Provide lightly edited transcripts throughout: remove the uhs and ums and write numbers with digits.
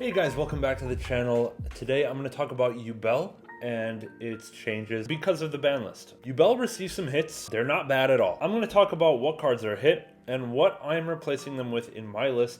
Hey guys, welcome back to the channel. Today I'm going to talk about Yubel and its changes because of the ban list. Yubel received some hits. They're not bad at all. I'm going to talk about what cards are hit and what I'm replacing them with in my list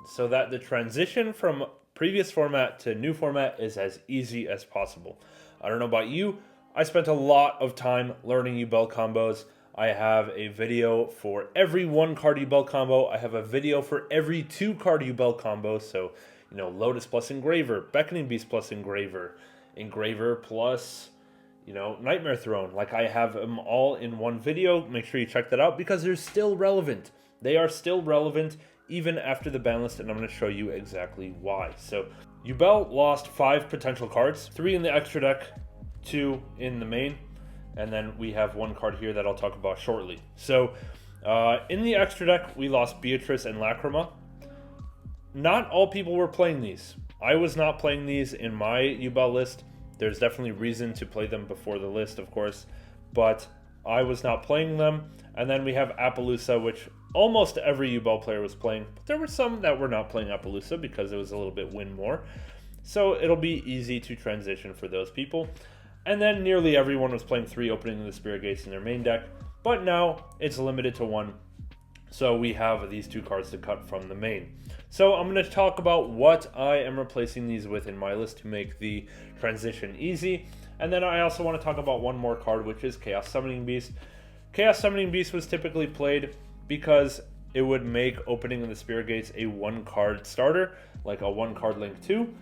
so that the transition from previous format to new format is as easy as possible. I don't know about you, I spent a lot of time learning Yubel combos. I have a video for every 1-card Yubel combo. I have a video for every 2-card Yubel combo. So, you know, Lotus plus Engraver, Beckoning Beast plus Engraver, Engraver plus, you know, Nightmare Throne. Like, I have them all in one video. Make sure you check that out because they're still relevant. They are still relevant even after the ban list, and I'm going to show you exactly why. So, Yubel lost 5 potential cards, 3 in the extra deck, 2 in the main, and then we have 1 card here that I'll talk about shortly. So, in the extra deck, we lost Beatrice and Lacrima. Not all people were playing these. I was not playing these in my Yubel list. There's definitely reason to play them before the list, of course, but I was not playing them. And then we have Appaloosa, which almost every Yubel player was playing, but there were some that were not playing Appaloosa because it was a little bit win more. So it'll be easy to transition for those people. And then nearly everyone was playing 3 Opening the Spirit Gates in their main deck, but now it's limited to 1. So we have these 2 cards to cut from the main. So I'm going to talk about what I am replacing these with in my list to make the transition easy. And then I also want to talk about one more card, which is Chaos Summoning Beast. Chaos Summoning Beast was typically played because it would make Opening the Spirit Gates a 1-card starter, like a 1-card Link 2.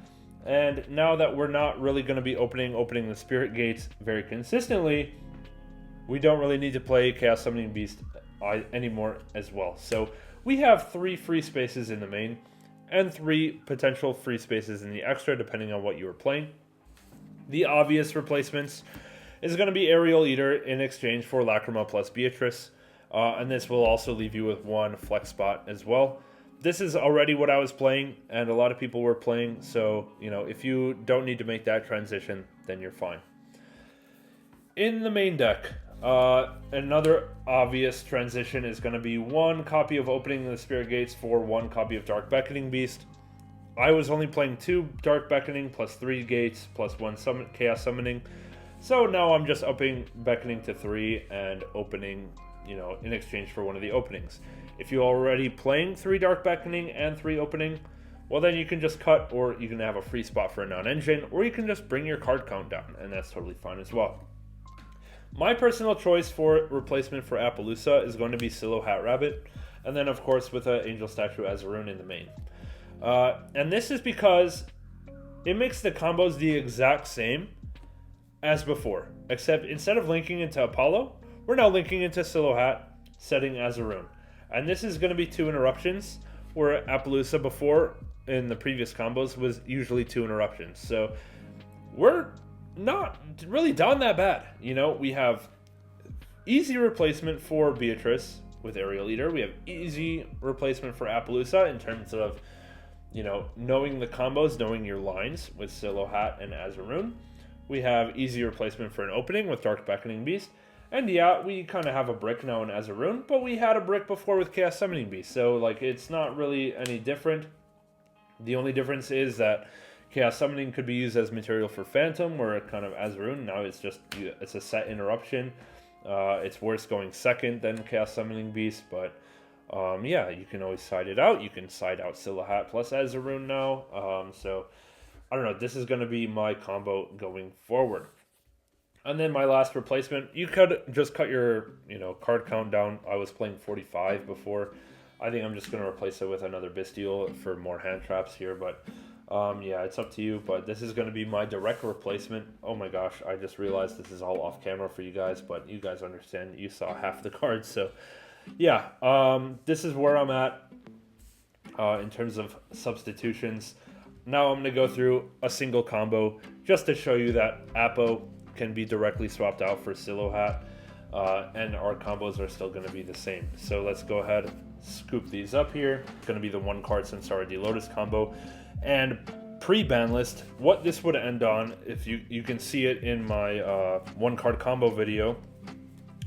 And now that we're not really going to be opening the Spirit Gates very consistently, we don't really need to play Chaos Summoning Beast anymore as well. So we have 3 free spaces in the main and 3 potential free spaces in the extra, depending on what you were playing. The obvious replacements is going to be Aerial Eater in exchange for Lacrima plus Beatrice, and this will also leave you with 1 flex spot as well. This is already what I was playing, and a lot of people were playing, so, you know, if you don't need to make that transition, then you're fine. In the main deck, another obvious transition is going to be 1 copy of Opening the Spirit Gates for 1 copy of Dark Beckoning Beast. I was only playing 2 Dark Beckoning plus 3 Gates plus 1 Chaos Summoning. So now I'm just upping Beckoning to 3 and opening, you know, in exchange for one of the openings. If you're already playing 3 Dark Beckoning and 3 Opening, well then you can just cut, or you can have a free spot for a non-engine, or you can just bring your card count down, and that's totally fine as well. My personal choice for replacement for Appaloosa is going to be Silo Hat Rabbit, and then of course with an Angel Statue Azaroon in the main. And this is because it makes the combos the exact same as before, except instead of linking into Apollo, we're now linking into Silo Hat, setting Azaroon. And this is going to be 2 interruptions, where Appaloosa before, in the previous combos, was usually 2 interruptions. So we're not really done that bad. You know, we have easy replacement for Beatrice with Aerial Eater. We have easy replacement for Appaloosa in terms of, you know, knowing the combos, knowing your lines with Silo Hat and Azaroon. We have easy replacement for an opening with Dark Beckoning Beast. And yeah, we kind of have a brick now in Azaroon, but we had a brick before with Chaos Summoning Beast. So, like, it's not really any different. The only difference is that Chaos Summoning could be used as material for Phantom, where it kind of Azaroon. Now it's a set interruption. It's worse going second than Chaos Summoning Beast, but yeah, you can always side it out. You can side out Silo Hat plus Azaroon now. So, I don't know. This is going to be my combo going forward. And then my last replacement, you could just cut your, you know, card count down. I was playing 45 before. I think I'm just going to replace it with another Bestial for more hand traps here, but yeah, it's up to you. But this is going to be my direct replacement. Oh my gosh, I just realized this is all off camera for you guys, but you guys understand. You saw half the cards, so yeah, this is where I'm at in terms of substitutions. Now I'm going to go through a single combo just to show you that Appo can be directly swapped out for Silo Hat, and our combos are still going to be the same. So let's go ahead, scoop these up here. It's going to be the 1-card Sansara D Lotus combo. And pre-ban list, what this would end on, if you can see it in my 1-card combo video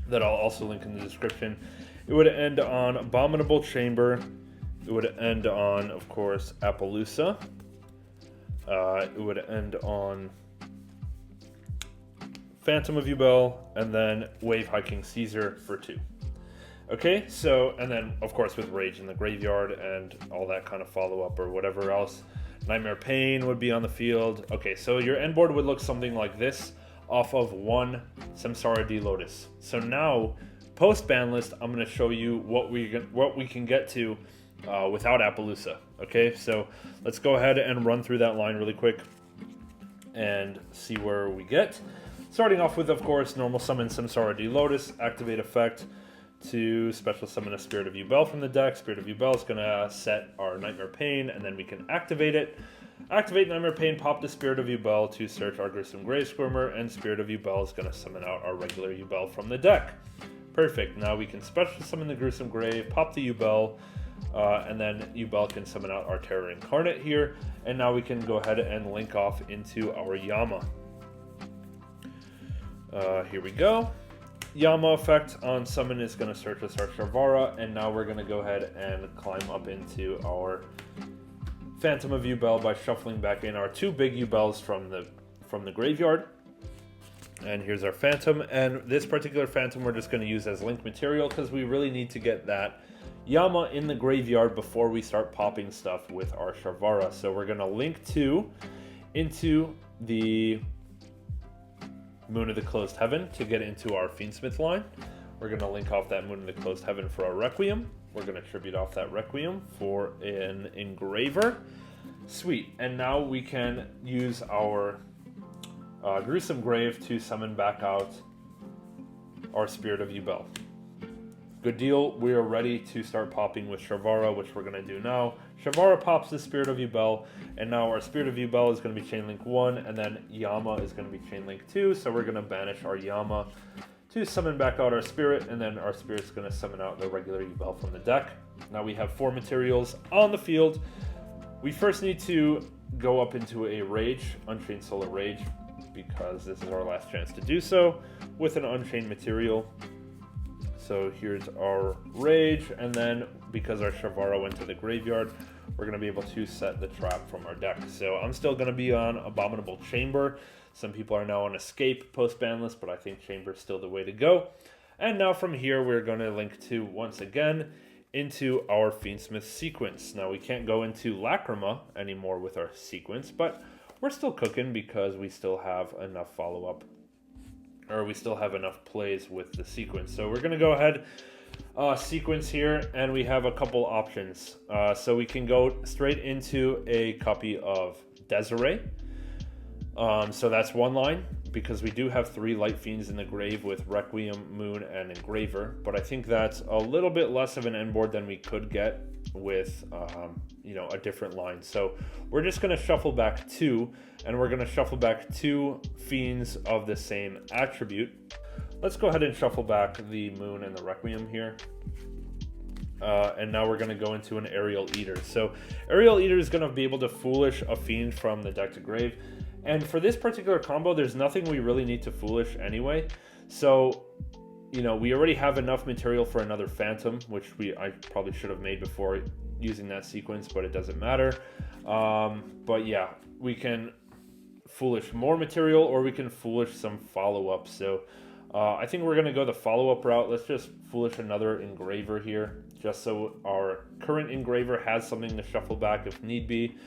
that I'll also link in the description. It would end on Abominable Chamber. It would end on, of course, Appaloosa. It would end on Phantom of Yubel, and then Wave Hiking Caesar for 2. Okay, so, and then of course with Rage in the graveyard and all that kind of follow-up or whatever else. Nightmare Pain would be on the field. Okay, so your end board would look something like this off of 1 Samsara D Lotus. So now, post ban list, I'm going to show you what we can get to without Appaloosa. Okay, so let's go ahead and run through that line really quick and see where we get. Starting off with, of course, normal summon Samsara D Lotus, activate effect to special summon a Spirit of Yubel from the deck. Spirit of Yubel is going to set our Nightmare Pain, and then we can activate it. Activate Nightmare Pain, pop the Spirit of Yubel to search our Gruesome Grave Squirmer, and Spirit of Yubel is going to summon out our regular Yubel from the deck. Perfect. Now we can special summon the Gruesome Grave, pop the Yubel, and then Yubel can summon out our Terror Incarnate here. And now we can go ahead and link off into our Yama. Here we go. Yama effect on summon is going to search us our Sharvara, and now we're going to go ahead and climb up into our Phantom of Yubel by shuffling back in our 2 big Yubels from the graveyard. And here's our Phantom, and this particular Phantom we're just going to use as link material because we really need to get that Yama in the graveyard before we start popping stuff with our Sharvara. So we're going to link 2 into the Moon of the Closed Heaven to get into our Fiendsmith line. We're going to link off that Moon of the Closed Heaven for our Requiem. We're going to tribute off that Requiem for an Engraver. Sweet. And now we can use our Gruesome Grave to summon back out our Spirit of Yubel. Good deal. We are ready to start popping with Sharvara, which we're going to do now. Sharvara pops the Spirit of Yubel, and now our Spirit of Yubel is going to be Chainlink 1, and then Yama is going to be Chainlink 2, so we're going to banish our Yama to summon back out our Spirit, and then our Spirit's going to summon out the regular Yubel from the deck. Now we have 4 materials on the field. We first need to go up into a Rage, Unchained Solar Rage, because this is our last chance to do so with an Unchained material. So here's our Rage, and then because our Sharvara went to the graveyard, we're going to be able to set the trap from our deck. So I'm still going to be on Abominable Chamber. Some people are now on Escape post-ban list, but I think Chamber is still the way to go. And now from here, we're going to link to, once again, into our Fiendsmith sequence. Now we can't go into Lacrima anymore with our sequence, but we're still cooking because we still have enough follow-up, or we still have enough plays with the sequence. So we're going to go ahead, sequence here, and we have a couple options. So we can go straight into a copy of Desiree. So that's one line, because we do have 3 Light Fiends in the grave with Requiem, Moon, and Engraver. But I think that's a little bit less of an end board than we could get with, a different line. So we're just going to shuffle back 2, and we're going to shuffle back 2 Fiends of the same attribute. Let's go ahead and shuffle back the Moon and the Requiem here. And now we're going to go into an Aerial Eater. So Aerial Eater is going to be able to Foolish a Fiend from the deck to grave. And for this particular combo, there's nothing we really need to Foolish anyway. So, we already have enough material for another Phantom, which I probably should have made before using that sequence, but it doesn't matter. But yeah, we can Foolish more material, or we can Foolish some follow-up. So I think we're going to go the follow-up route. Let's just Foolish another Engraver here, just so our current Engraver has something to shuffle back if need be.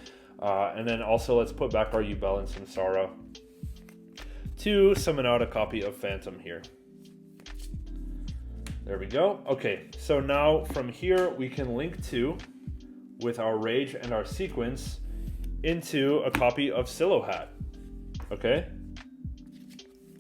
And then also let's put back our Yubel and Samsara to summon out a copy of Phantom here. There we go. Okay, so now from here we can link to, with our Rage and our sequence, into a copy of Silhouette. Okay?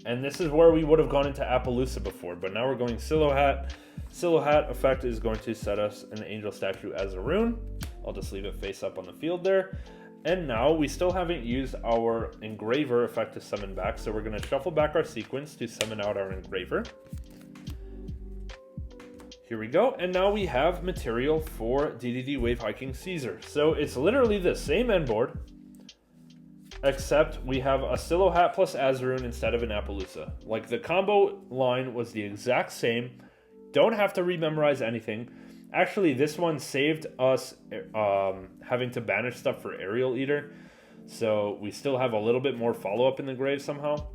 And this is where we would have gone into Appaloosa before, but now we're going Silhouette. Silhouette effect is going to set us an Angel Statue as a rune. I'll just leave it face up on the field there. And now we still haven't used our Engraver effect to summon back, so we're going to shuffle back our sequence to summon out our Engraver. Here we go, and now we have material for DDD Wave Hiking Caesar. So it's literally the same end board, except we have a Silhouette plus Azarune instead of an Appaloosa. Like, the combo line was the exact same. Don't have to rememorize anything. Actually, this one saved us having to banish stuff for Aerial Eater. So we still have a little bit more follow-up in the grave somehow.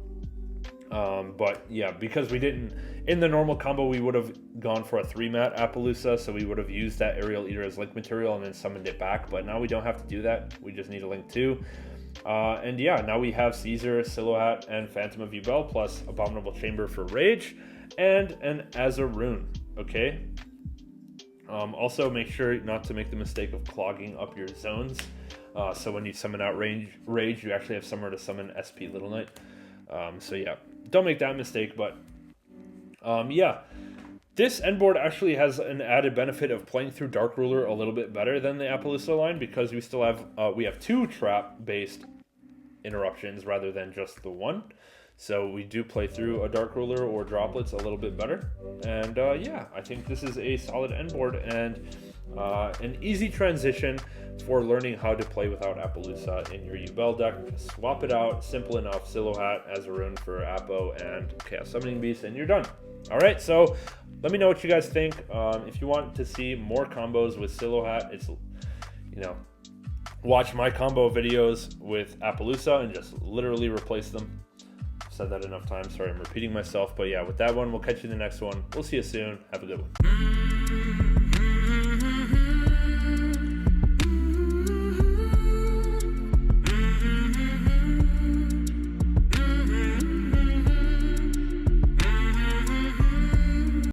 But yeah, because we didn't, in the normal combo, we would have gone for a 3-mat Appaloosa, so we would have used that Aerial Eater as link material and then summoned it back, but now we don't have to do that. We just need a link 2. And yeah, now we have Caesar, Silhouette, and Phantom of Yubel, plus Abominable Chamber for Rage, and an Azaroon, okay? Also, make sure not to make the mistake of clogging up your zones. So when you summon out Rage, you actually have somewhere to summon SP Little Knight. So yeah, don't make that mistake, but yeah. This end board actually has an added benefit of playing through Dark Ruler a little bit better than the Appaloosa line, because we still have, we have 2 trap-based interruptions rather than just the 1. So we do play through a Dark Ruler or Droplets a little bit better. And yeah, I think this is a solid end board and an easy transition for learning how to play without Appaloosa in your Yubel deck. Swap it out, simple enough, Silhouette, Azaroon for Appo, and Chaos Summoning Beast, and you're done. Alright, so let me know what you guys think. If you want to see more combos with Silhouette, it's, you know, watch my combo videos with Appaloosa and just literally replace them. I've said that enough times, sorry I'm repeating myself, but yeah, with that one, we'll catch you in the next one. We'll see you soon. Have a good one.